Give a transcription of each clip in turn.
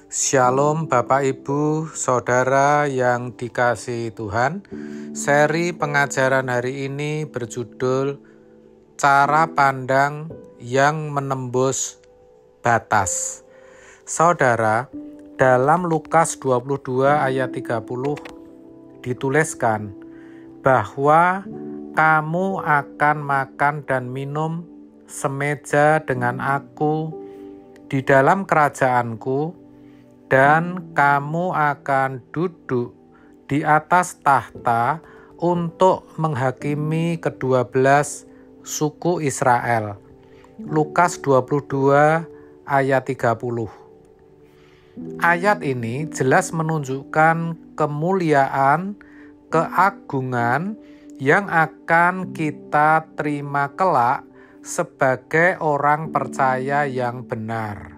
Shalom Bapak Ibu, Saudara yang dikasihi Tuhan. Seri pengajaran hari ini berjudul Cara Pandang yang Menembus Batas. Saudara, dalam Lukas 22 ayat 30 dituliskan bahwa kamu akan makan dan minum semeja dengan aku di dalam kerajaanku, dan kamu akan duduk di atas tahta untuk menghakimi ke-12 suku Israel. Lukas 22 ayat 30. Ayat ini jelas menunjukkan kemuliaan, keagungan yang akan kita terima kelak sebagai orang percaya yang benar.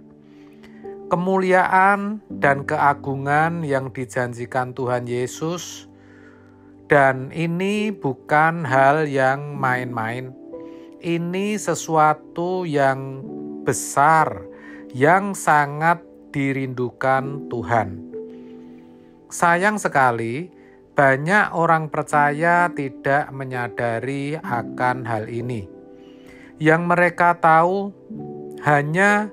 Kemuliaan dan keagungan yang dijanjikan Tuhan Yesus, dan ini bukan hal yang main-main. Ini sesuatu yang besar, yang sangat dirindukan Tuhan. Sayang sekali, banyak orang percaya tidak menyadari akan hal ini. Yang mereka tahu hanya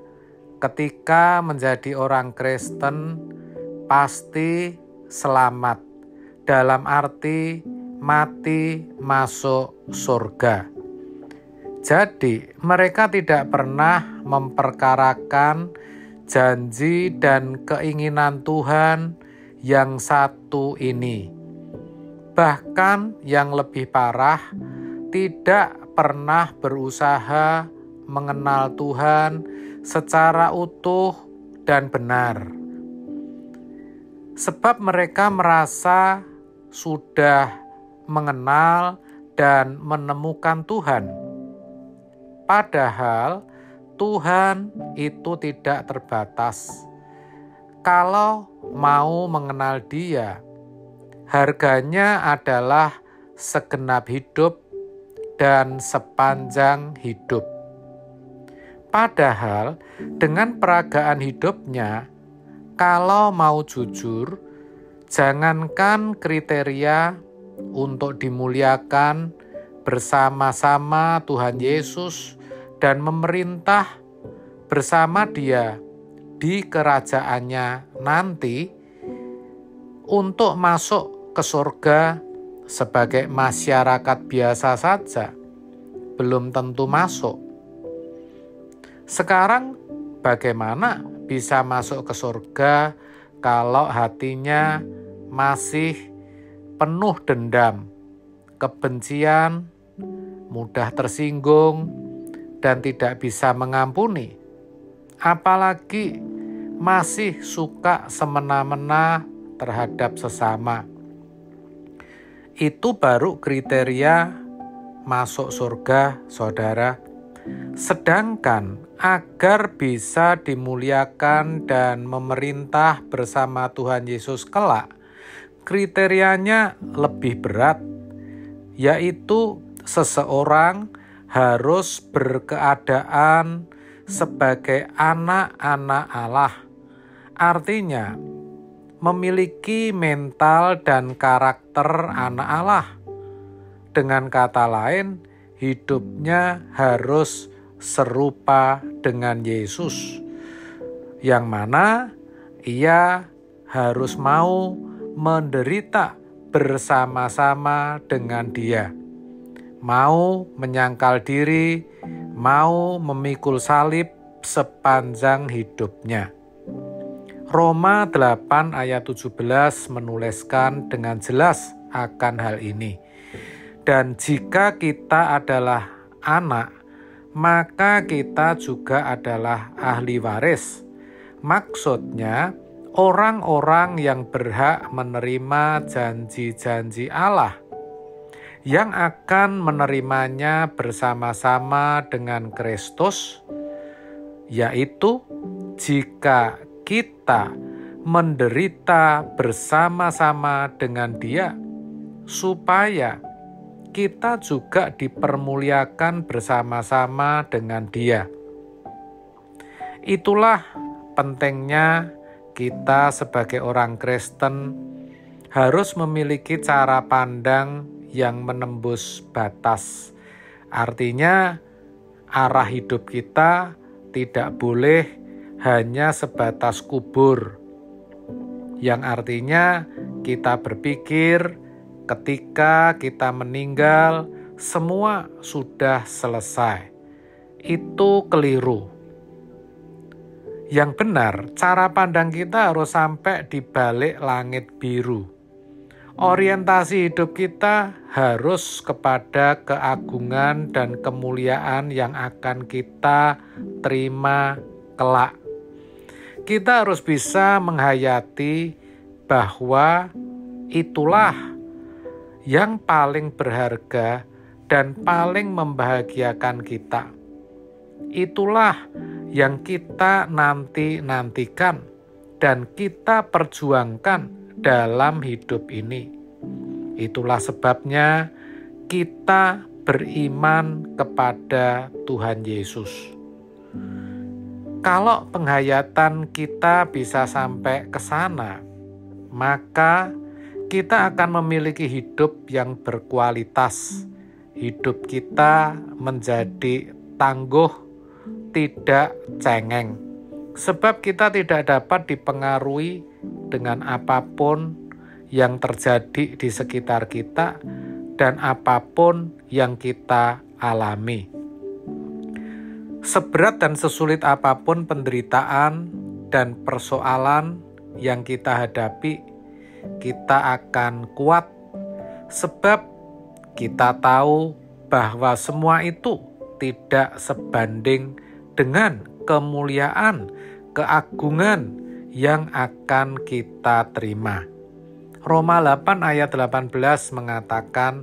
ketika menjadi orang Kristen pasti selamat, dalam arti mati masuk surga. Jadi mereka tidak pernah memperkarakan janji dan keinginan Tuhan yang satu ini. Bahkan yang lebih parah, tidak pernah berusaha mengenal Tuhan secara utuh dan benar. Sebab mereka merasa sudah mengenal dan menemukan Tuhan. Padahal Tuhan itu tidak terbatas. Kalau mau mengenal Dia, harganya adalah segenap hidup dan sepanjang hidup. Padahal dengan peragaan hidupnya, kalau mau jujur, jangankan kriteria untuk dimuliakan bersama-sama Tuhan Yesus dan memerintah bersama Dia di kerajaannya nanti, untuk masuk ke surga sebagai masyarakat biasa saja belum tentu masuk. Sekarang bagaimana bisa masuk ke surga kalau hatinya masih penuh dendam, kebencian, mudah tersinggung, dan tidak bisa mengampuni? Apalagi masih suka semena-mena terhadap sesama. Itu baru kriteria masuk surga, saudara. Sedangkan agar bisa dimuliakan dan memerintah bersama Tuhan Yesus kelak, kriterianya lebih berat, yaitu seseorang harus berkeadaan sebagai anak-anak Allah. Artinya, memiliki mental dan karakter anak Allah. Dengan kata lain, hidupnya harus serupa dengan Yesus, yang mana ia harus mau menderita bersama-sama dengan Dia, mau menyangkal diri, mau memikul salib sepanjang hidupnya. Roma 8 ayat 17 menuliskan dengan jelas akan hal ini. Dan jika kita adalah anak, maka kita juga adalah ahli waris. Maksudnya, orang-orang yang berhak menerima janji-janji Allah, yang akan menerimanya bersama-sama dengan Kristus, yaitu jika kita menderita bersama-sama dengan Dia, supaya kita juga dipermuliakan bersama-sama dengan Dia. Itulah pentingnya kita sebagai orang Kristen harus memiliki cara pandang yang menembus batas. Artinya, arah hidup kita tidak boleh hanya sebatas kubur, yang artinya kita berpikir ketika kita meninggal semua sudah selesai. Itu keliru. Yang benar, cara pandang kita harus sampai di balik langit biru. Orientasi hidup kita harus kepada keagungan dan kemuliaan yang akan kita terima kelak. Kita harus bisa menghayati bahwa itulah yang paling berharga dan paling membahagiakan kita. Itulah yang kita nantikan dan kita perjuangkan dalam hidup ini. Itulah sebabnya kita beriman kepada Tuhan Yesus. Kalau penghayatan kita bisa sampai ke sana, maka kita akan memiliki hidup yang berkualitas. Hidup kita menjadi tangguh, tidak cengeng. Sebab kita tidak dapat dipengaruhi dengan apapun yang terjadi di sekitar kita dan apapun yang kita alami. Seberat dan sesulit apapun penderitaan dan persoalan yang kita hadapi, kita akan kuat sebab kita tahu bahwa semua itu tidak sebanding dengan kemuliaan, keagungan yang akan kita terima. Roma 8 ayat 18 mengatakan,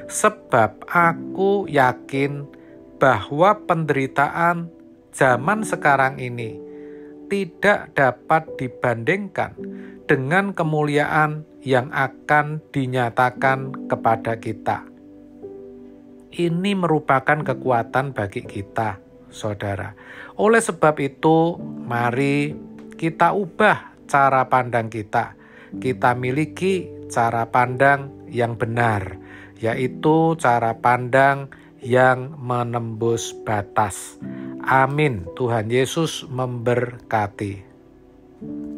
sebab aku yakin bahwa penderitaan zaman sekarang ini tidak dapat dibandingkan dengan kemuliaan yang akan dinyatakan kepada kita. Ini merupakan kekuatan bagi kita, saudara. Oleh sebab itu, mari kita ubah cara pandang kita. Kita miliki cara pandang yang benar, yaitu cara pandang yang menembus batas. Amin. Tuhan Yesus memberkati.